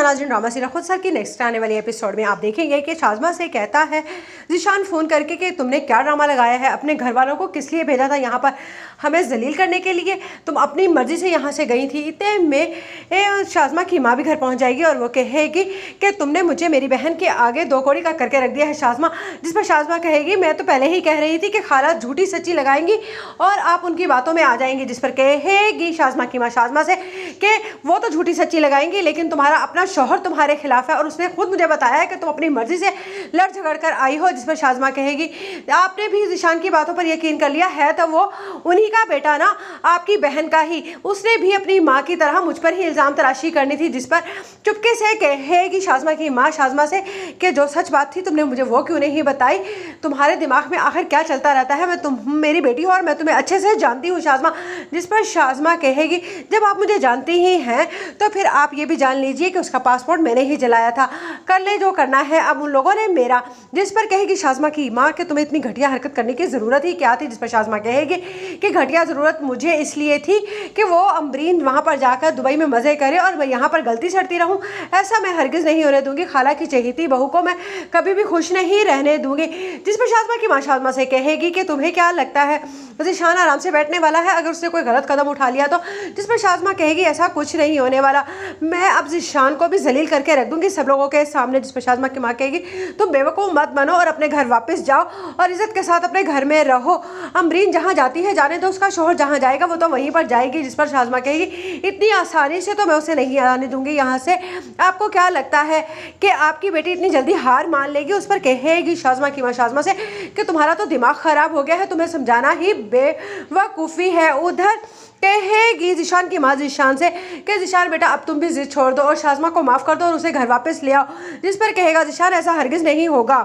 नाज़रीन, drama serial खुद sir की नेक्स्ट आने वाली एपिसोड में आप देखेंगे कि शाज़मा से कहता है ज़ीशान फ़ोन करके कि तुमने क्या ड्रामा लगाया है, अपने घर वालों को किस लिए भेजा था यहाँ पर हमें जलील करने के लिए, तुम अपनी मर्ज़ी से यहाँ से गई थी। इतने में शाज़मा की माँ भी घर पहुँच जाएगी और वो कहेगी कि तुमने मुझे मेरी बहन के आगे दो कौड़ी का करके रख दिया है शाज़मा। जिस पर शाज़मा कहेगी मैं तो पहले ही कह रही थी कि खाला झूठी सच्ची लगाएंगी और आप उनकी बातों में आ जाएंगी। जिस पर कहेगी शाज़मा की माँ शाज़मा से कि वो तो झूठी सच्ची लगाएंगी लेकिन तुम्हारा अपना शौहर तुम्हारे खिलाफ है और उसने खुद मुझे बताया है कि तुम अपनी मर्जी से लड़ झगड़ कर आई हो। जिस पर शाज़मा कहेगी आपने भी ज़ीशान की बातों पर यकीन कर लिया है, तो वो उन्हीं का बेटा ना, आपकी बहन का ही, उसने भी अपनी माँ की तरह मुझ पर ही इल्ज़ाम तराशी करनी थी। जिस पर चुपके से कहेगी शाज़मा की माँ शाज़मा से कि जो सच बात थी तुमने मुझे वो क्यों नहीं बताई, तुम्हारे दिमाग में आखिर क्या चलता रहता है, तुम मेरी बेटी हो और मैं तुम्हें अच्छे से जानती हूँ शाज़मा। जिस पर शाज़मा कहेगी जब आप मुझे जानती ही हैं तो फिर आप ये भी जान लीजिए कि उसका पासपोर्ट मैंने ही जलाया था, कर ले जो करना है अब उन लोगों ने मेरा। जिस पर कहेगी शाज़मा की माँ कि तुम्हें इतनी घटिया हरकत करने की ज़रूरत ही क्या थी। जिस पर शाज़मा कहेगी कि घटिया ज़रूरत मुझे इसलिए थी कि वो अम्बरीन वहाँ पर जाकर दुबई में मज़े करे और मैं यहाँ पर गलती सड़ती रहूँ, ऐसा मैं हरगिज़ नहीं होने दूंगी। खाला की चहेती बहू को मैं कभी भी खुश नहीं रहने दूंगी। जिस पर शाज़मा की माँ शाज़मा से कहेगी कि तुम्हें क्या लगता है ज़ीशान आराम से बैठने वाला है अगर उसने कोई गलत कदम उठा लिया तो। जिस पर शाज़मा कहेगी ऐसा कुछ नहीं होने वाला, मैं अब ज़ीशान को भी जलील करके रख दूंगी सब लोगों के सामने। जिस पर शाज़मा की माँ कहेगी तुम बेवकूफ़ मत बनो और अपने घर वापस जाओ और इज़्ज़त के साथ अपने घर में रहो। अम्बरीन जहाँ जाती है जाने दो, उसका शोहर जहाँ जाएगा वो तो वहीं पर जाएगी। जिस पर शाज़मा कहेगी इतनी आसानी से तो मैं उसे नहीं आने दूंगी यहाँ से। आपको क्या लगता है कि आपकी बेटी इतनी जल्दी हार मान लेगी। उस पर कहेगी शाज़मा की माँ शाज़मा से कि तुम्हारा तो दिमाग ख़राब हो गया है, तुम्हें समझाना ही बेवकूफ़ी है। उधर कहेगी ज़ीशान की माँ ज़ीशान से कि ज़ीशान बेटा अब तुम भी जिद छोड़ दो और शाज़मा को माफ़ कर दो और उसे घर वापस ले आओ। जिस पर कहेगा ज़ीशान ऐसा हरगिज़ नहीं होगा।